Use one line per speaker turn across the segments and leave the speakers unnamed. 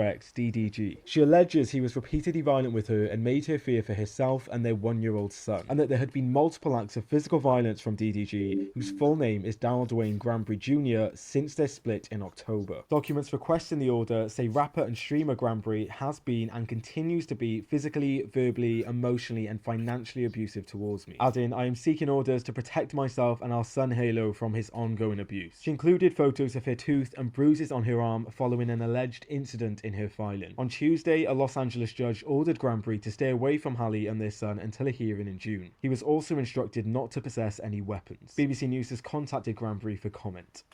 DDG. She alleges he was repeatedly violent with her and made her fear for herself and their 1-year-old son, and that there had been multiple acts of physical violence from DDG, whose full name is Darrell Dwayne Granbury Jr., since their split in October. Documents requesting the order say rapper and streamer Granbury has been and continues to be physically, verbally, emotionally, and financially abusive towards me. Adding, I am seeking orders to protect myself and our son Halo from his ongoing abuse. She included photos of her tooth and bruises on her arm following an alleged incident in her filing. On Tuesday, a Los Angeles judge ordered Granbury to stay away from Halle and their son until a hearing in June. He was also instructed not to possess any weapons. BBC News has contacted Granbury for comment.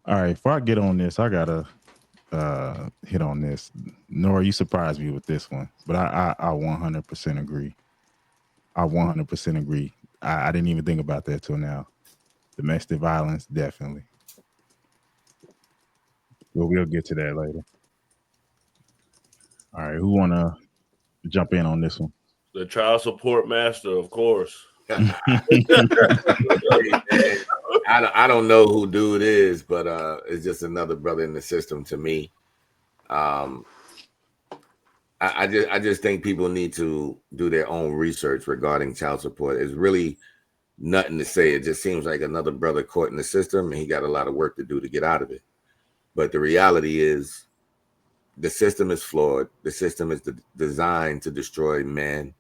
All right, before I get on this, I gotta hit on this. Nora, you surprised me with this one, but I 100% agree. I 100% agree. I didn't even think about that till now. Domestic violence, definitely. But we'll get to that later. All right, who wanna jump in on this one?
The child support master, of course.
I don't know who dude is, but it's just another brother in the system to me. I just think people need to do their own research regarding child support. It's really nothing to say. It just seems like another brother caught in the system, and he got a lot of work to do to get out of it. But the reality is, the system is flawed. The system is designed to destroy men.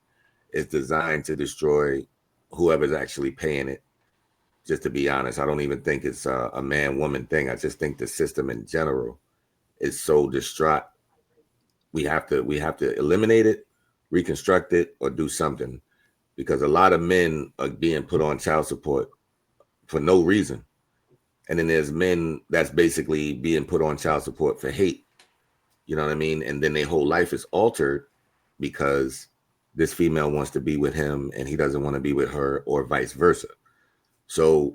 It's designed to destroy whoever's actually paying it. Just to be honest, I don't even think it's a man-woman thing. I just think the system in general is so distraught. We have to eliminate it, reconstruct it, or do something, because a lot of men are being put on child support for no reason. And then there's men that's basically being put on child support for hate. You know what I mean? And then their whole life is altered because this female wants to be with him and he doesn't want to be with her, or vice versa. So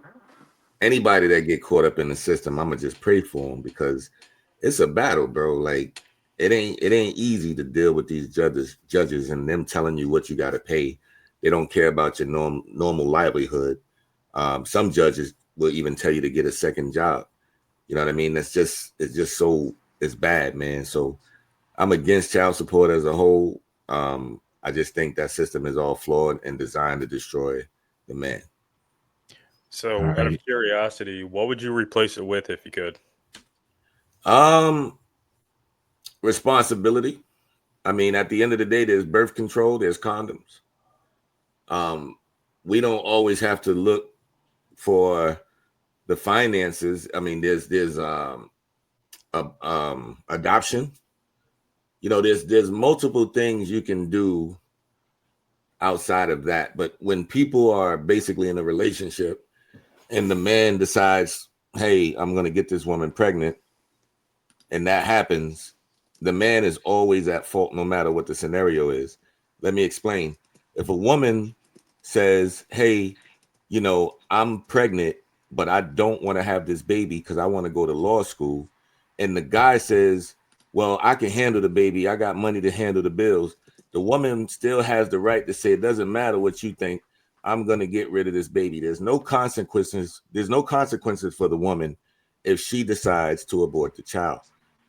anybody that get caught up in the system, I'm gonna just pray for them, because it's a battle, bro. Like it ain't easy to deal with these judges and them telling you what you got to pay. They don't care about your normal livelihood. Some judges will even tell you to get a second job. You know what I mean? It's just it's bad, man. So I'm against child support as a whole. I just think that system is all flawed and designed to destroy the man.
So, out of curiosity, what would you replace it with if you could?
Responsibility. I mean, at the end of the day, there's birth control, there's condoms. We don't always have to look for the finances. I mean, there's adoption. You know, there's multiple things you can do outside of that. But when people are basically in a relationship and the man decides, hey, I'm going to get this woman pregnant, and that happens, the man is always at fault no matter what the scenario is. Let me explain. If a woman says, hey, you know, I'm pregnant, but I don't want to have this baby because I want to go to law school, and the guy says, well, I can handle the baby, I got money to handle the bills, the woman still has the right to say, it doesn't matter what you think, I'm going to get rid of this baby. There's no consequences. There's no consequences for the woman if she decides to abort the child.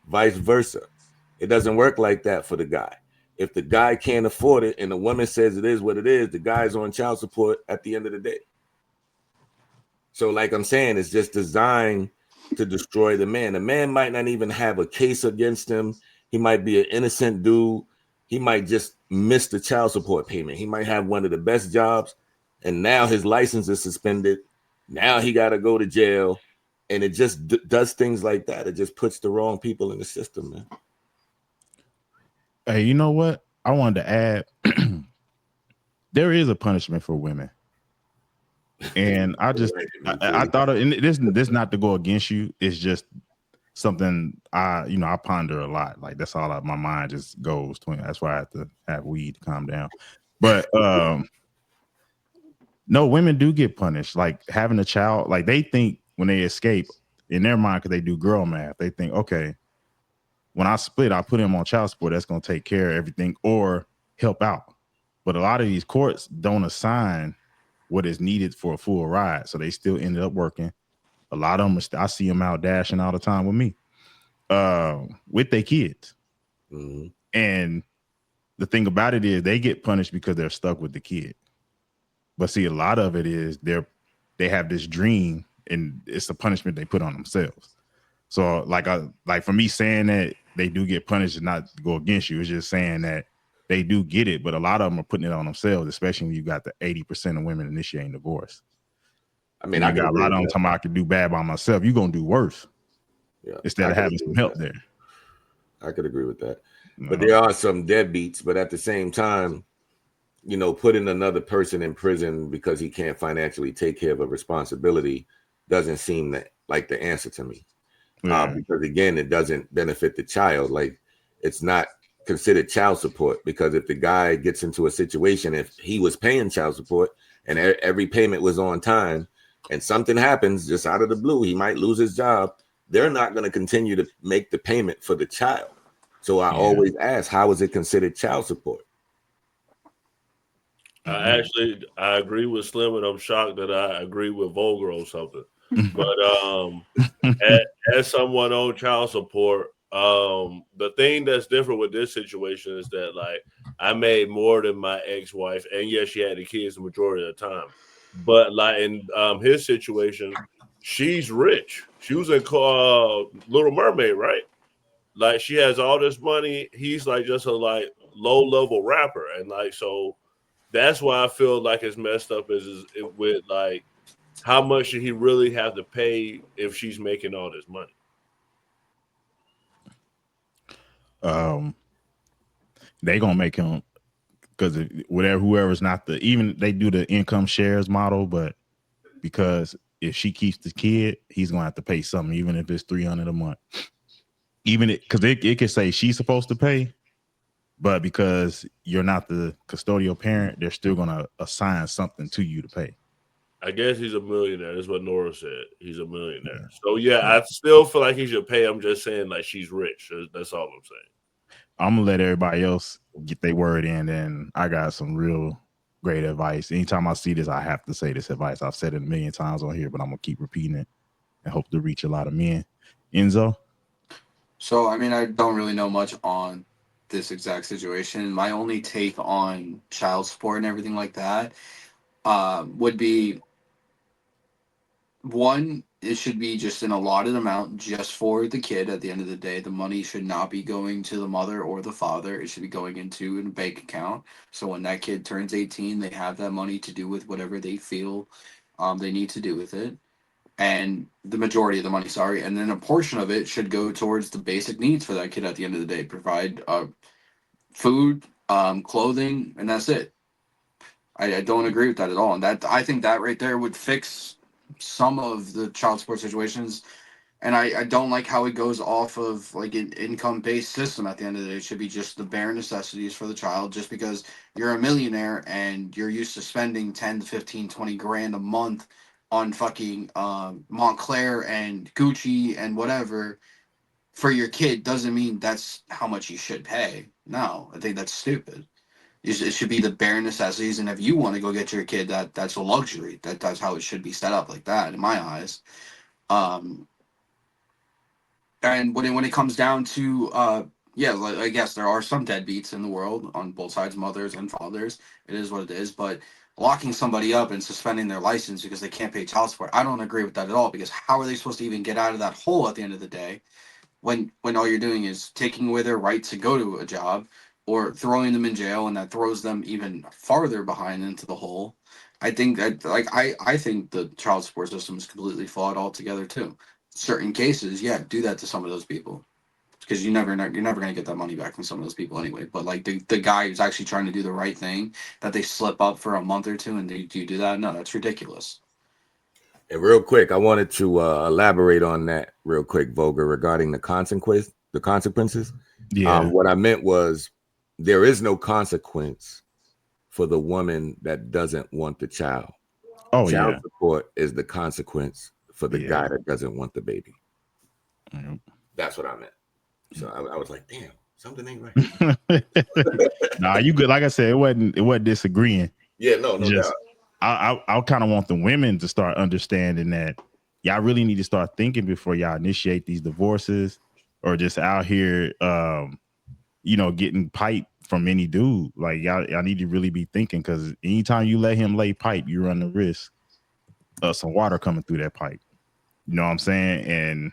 Vice versa. It doesn't work like that for the guy. If the guy can't afford it and the woman says it is what it is, the guy's on child support at the end of the day. So like I'm saying, it's just designed to destroy the man. The man might not even have a case against him. He might be an innocent dude. He might just miss the child support payment. He might have one of the best jobs, and now his license is suspended. Now he got to go to jail, and it just does things like that. It just puts the wrong people in the system, man.
Hey, you know what? I wanted to add, there is a punishment for women. And I thought, and this not to go against you. It's just something I ponder a lot. Like that's all my mind just goes to. That's why I have to have weed to calm down. But no, women do get punished. Like having a child, like they think when they escape in their mind, because they do girl math, they think, okay, when I split, I put him on child support. That's going to take care of everything or help out. But a lot of these courts don't assign what is needed for a full ride. So they still ended up working. A lot of them, I see them out dashing all the time with me. with their kids.
Mm-hmm.
And the thing about it is they get punished because they're stuck with the kid. But see, a lot of it is they have this dream, and it's a punishment they put on themselves. So like for me saying that they do get punished and not go against you, it's just saying that they do get it, but a lot of them are putting it on themselves, especially when you got the 80% of women initiating divorce.
I mean,
and you got a lot of them talking about I can do bad by myself. You're gonna do worse.
Yeah,
instead of having some help there.
I could agree with that.
No.
But there are some deadbeats, but at the same time, you know, putting another person in prison because he can't financially take care of a responsibility doesn't seem like the answer to me. Because again, it doesn't benefit the child. Like, it's not considered child support, because if the guy gets into a situation, if he was paying child support and every payment was on time and something happens just out of the blue, he might lose his job, they're not going to continue to make the payment for the child. So I always ask, how is it considered child support?
I agree with Slim, and I'm shocked that I agree with Vulgar on something. But as someone on child support, the thing that's different with this situation is that, like, I made more than my ex-wife, and yes, she had the kids the majority of the time. But like in his situation, she's rich. She was in Little Mermaid, right? Like, she has all this money. He's like just a like low level rapper, and like so. That's why I feel like it's messed up is with like how much should he really have to pay if she's making all this money?
They gonna make him, because whoever's not even they do the income shares model, but because if she keeps the kid, he's gonna have to pay something, even if it's $300 a month. Even because it could say she's supposed to pay, but because you're not the custodial parent, they're still gonna assign something to you to pay.
I guess he's a millionaire. That's what Nora said. He's a millionaire. So yeah, I still feel like he should pay. I'm just saying, like, she's rich. That's all I'm saying.
I'm gonna let everybody else get their word in, and I got some real great advice. Anytime I see this, I have to say this advice. I've said it a million times on here, but I'm gonna keep repeating it and hope to reach a lot of men. Enzo?
So, I mean, I don't really know much on this exact situation. My only take on child support and everything like that would be, one, it should be just an allotted amount just for the kid. At the end of the day, the money should not be going to the mother or the father. It should be going into a bank account. So when that kid turns 18, they have that money to do with whatever they feel they need to do with it. And the majority of the money, and then a portion of it should go towards the basic needs for that kid at the end of the day. Provide food, clothing, and that's it. I don't agree with that at all. And that, I think that right there would fix some of the child support situations. And I don't like how it goes off of like an income-based system. At the end of the day, it should be just the bare necessities for the child. Just because you're a millionaire and you're used to spending 10 to 15, 20 grand a month on fucking Montclair and Gucci and whatever for your kid doesn't mean that's how much you should pay. No, I think that's stupid. It should be the bare necessities, and if you want to go get your kid, that's a luxury. That's how it should be set up, like that, in my eyes. And when it comes down to yeah, like, I guess there are some deadbeats in the world on both sides, mothers and fathers. It is what it is, but locking somebody up and suspending their license because they can't pay child support, I don't agree with that at all. Because how are they supposed to even get out of that hole at the end of the day when all you're doing is taking away their right to go to a job or throwing them in jail, and that throws them even farther behind into the hole? I think that, like, I think the child support system is completely flawed altogether too. Certain cases, yeah, do that to some of those people, because you're never going to get that money back from some of those people anyway. But like the guy who's actually trying to do the right thing, that they slip up for a month or two and do you do that? No, that's ridiculous.
And real quick, I wanted to elaborate on that real quick, Voga, regarding the consequences.
Yeah.
What I meant was, there is no consequence for the woman that doesn't want the child.
Oh,
child
yeah.
support is the consequence for the guy that doesn't want the baby. That's what I meant. So I was like, damn, something ain't right.
Nah, you good. Like I said, it wasn't disagreeing.
Yeah, no doubt.
I kind of want the women to start understanding that y'all really need to start thinking before y'all initiate these divorces. or just out here, getting pipe from any dude. Like y'all need to really be thinking, because anytime you let him lay pipe, you run the risk of some water coming through that pipe. You know what I'm saying? And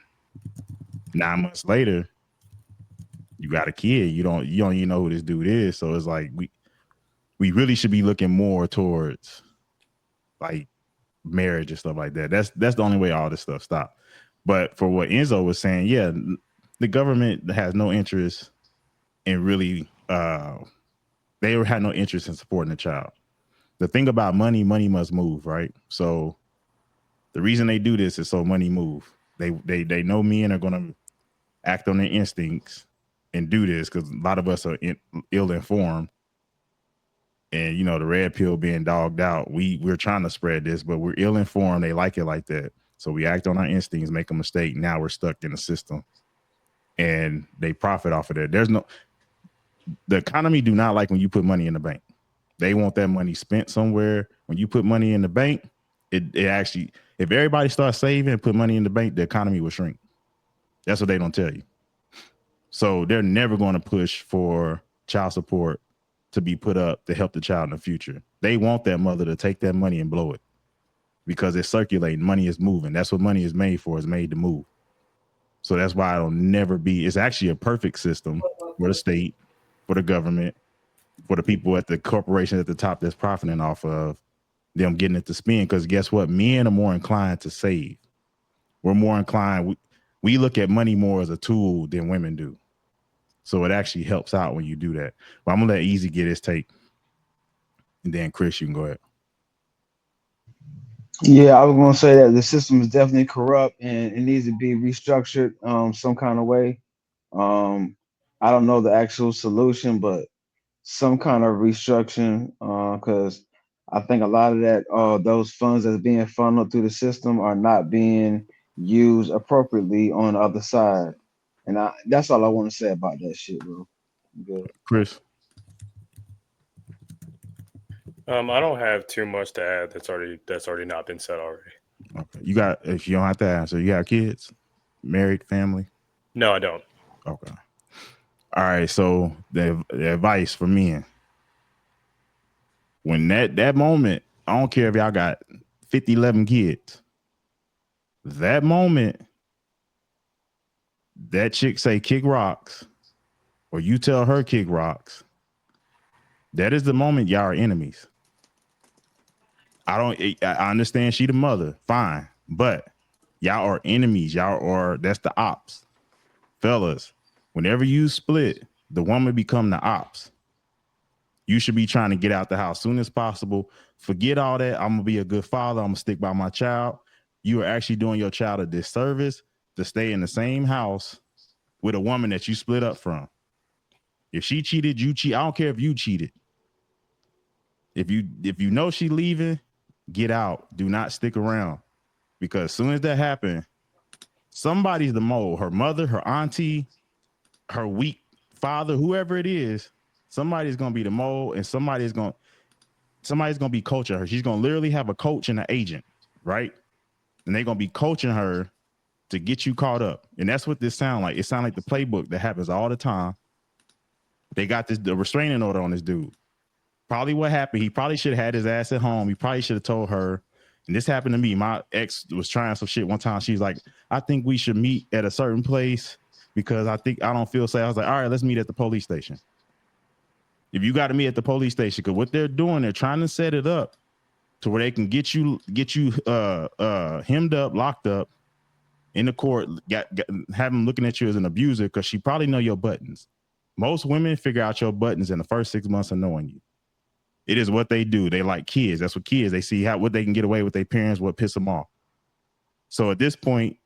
9 months later, you got a kid. You don't even know who this dude is. So it's like we really should be looking more towards like marriage and stuff like that. That's the only way all this stuff stops. But for what Enzo was saying, yeah, the government has no interest in really they had no interest in supporting the child. The thing about money must move, right? So the reason they do this is so money move. They know men are gonna act on their instincts and do this, because a lot of us are ill-informed. And the red pill being dogged out, we're trying to spread this, but we're ill-informed. They like it like that, so we act on our instincts, make a mistake. Now we're stuck in the system, and they profit off of that. The economy do not like when you put money in the bank. They want that money spent somewhere. When you put money in the bank, it actually, if everybody starts saving and put money in the bank, the economy will shrink. That's what they don't tell you. So they're never going to push for child support to be put up to help the child in the future. They want that mother to take that money and blow it, because it's circulating. Money is moving. That's what money is made for. It's made to move. So that's why it'll never be. It's actually a perfect system for the state, for the government, for the people at the corporation at the top that's profiting off of them getting it to spend. Because guess what? Men are more inclined to save. We're more inclined. We look at money more as a tool than women do. So it actually helps out when you do that. But I'm going to let Easy get his take. And then Chris, you can go ahead.
Yeah, I was going to say that the system is definitely corrupt and it needs to be restructured some kind of way. I don't know the actual solution, but some kind of restructuring, because I think a lot of that those funds that's being funneled through the system are not being used appropriately on the other side. And that's all I want to say about that shit, bro. Good.
Chris?
I don't have too much to add that's already not been said already.
Okay. If you don't have to answer, you got kids? Married, family?
No, I don't.
Okay. All right. So the advice for men. When that moment, I don't care if y'all got 50, 11 kids. That moment, that chick say kick rocks, or you tell her kick rocks, that is the moment y'all are enemies. I understand she the mother, fine, but y'all are enemies. That's the ops. Fellas, whenever you split, the woman become the ops. You should be trying to get out the house soon as possible. Forget all that. I'm gonna be a good father. I'm gonna stick by my child. You are actually doing your child a disservice to stay in the same house with a woman that you split up from. If she cheated, you cheat. I don't care if you cheated. If you know she leaving, get out. Do not stick around, because as soon as that happens, somebody's the mole. Her mother, her auntie, her weak father, whoever it is, somebody's gonna be the mole, and somebody's gonna be coaching her. She's gonna literally have a coach and an agent, right? And they're gonna be coaching her to get you caught up. And that's what this sound like. It sounds like the playbook that happens all the time. They got the restraining order on this dude. Probably what happened, he probably should have had his ass at home. He probably should have told her. And this happened to me. My ex was trying some shit one time. She's like, I think we should meet at a certain place because I don't feel safe. I was like, all right, let's meet at the police station. If you got to meet at the police station, because what they're doing, they're trying to set it up to where they can get you hemmed up, locked up in the court, have them looking at you as an abuser, because she probably know your buttons. Most women figure out your buttons in the first 6 months of knowing you. It is what they do. They like kids. That's what kids, they see what they can get away with their parents, what piss them off. So at this point,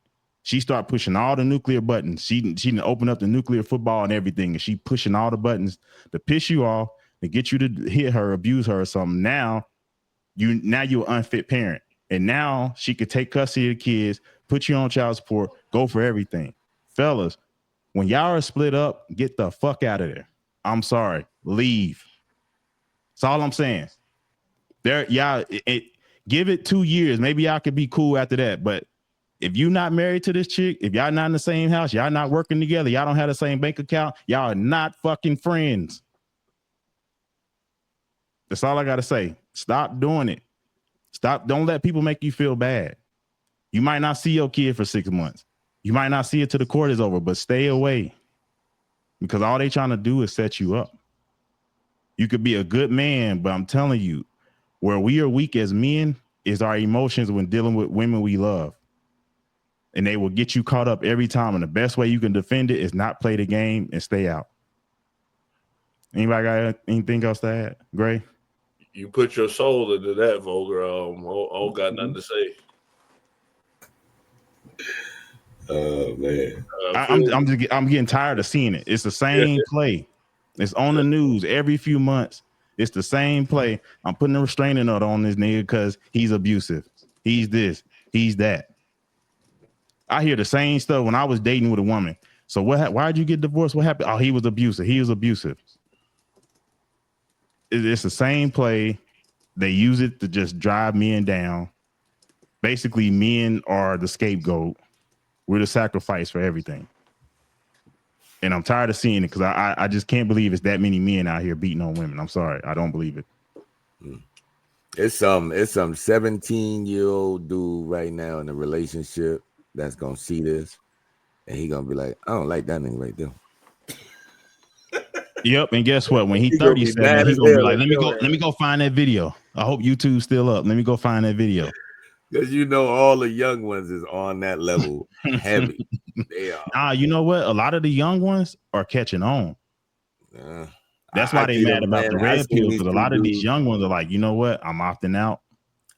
she start pushing all the nuclear buttons. She didn't open up the nuclear football and everything, and she pushing all the buttons to piss you off, to get you to hit her, abuse her or something. Now you're an unfit parent, and now she could take custody of the kids, put you on child support, go for everything. Fellas, when y'all are split up, get the fuck out of there. I'm sorry, leave. That's all I'm saying. Give it 2 years. Maybe y'all could be cool after that, but if you not married to this chick, if y'all not in the same house, y'all not working together, y'all don't have the same bank account, y'all are not fucking friends. That's all I gotta say. Stop doing it. Stop. Don't let people make you feel bad. You might not see your kid for 6 months. You might not see it till the court is over, but stay away. Because all they trying to do is set you up. You could be a good man, but I'm telling you, where we are weak as men is our emotions when dealing with women we love. And they will get you caught up every time. And the best way you can defend it is not play the game and stay out. Anybody got anything else to add, Gray?
You put your soul into that, Vulgar. I got nothing to say.
Oh man,
I'm getting tired of seeing it. It's the same play. It's on the news every few months. It's the same play. I'm putting a restraining order on this nigga because he's abusive. He's this. He's that. I hear the same stuff when I was dating with a woman. So why'd you get divorced? What happened? Oh, he was abusive. He was abusive. It's the same play. They use it to just drive men down. Basically, men are the scapegoat. We're the sacrifice for everything. And I'm tired of seeing it because I just can't believe it's that many men out here beating on women. I'm sorry. I don't believe it.
It's some 17-year-old dude right now in a relationship that's gonna see this, and he gonna be like, I don't like that nigga right there.
Yep, and guess what? When he 37, he's gonna be like, let me go find that video. I hope YouTube's still up. Let me go find that video.
Because all the young ones is on that level heavy. They are.
You know what? A lot of the young ones are catching on. That's why they mad about the red pill, because a lot of these young ones are like, you know what? I'm opting out.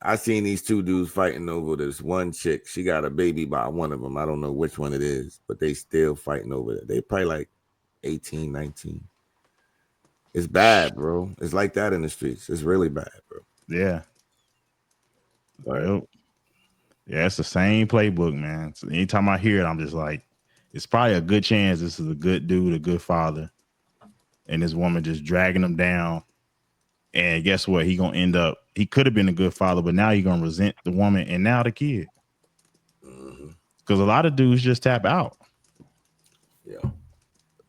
I seen these two dudes fighting over this one chick. She got a baby by one of them. I don't know which one it is, but they still fighting over it. They probably like 18, 19. It's bad, bro. It's like that in the streets. It's really bad, bro.
Yeah. Well, yeah, it's the same playbook, man. So anytime I hear it, I'm just like, it's probably a good chance this is a good dude, a good father. And this woman just dragging him down. And guess what? He gonna end up, he could have been a good father, but now he's gonna resent the woman and now the kid. Because a lot of dudes just tap out.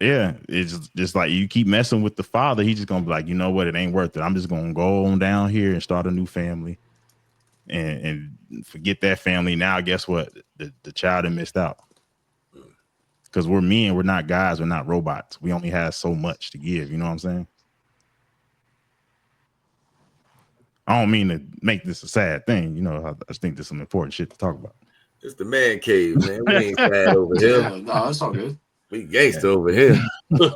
Yeah, it's just like you keep messing with the father, he's just gonna be like, you know what, it ain't worth it. I'm just gonna go on down here and start a new family and forget that family. Now, guess what? The child had missed out. Because we're men, we're not guys, we're not robots. We only have so much to give. You know what I'm saying? I don't mean to make this a sad thing. You know, I just think there's some important shit to talk about.
It's the man cave, man. We ain't sad over here.
Yeah, no, that's all good.
We gangster over here.
All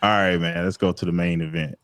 right, man. Let's go to the main event.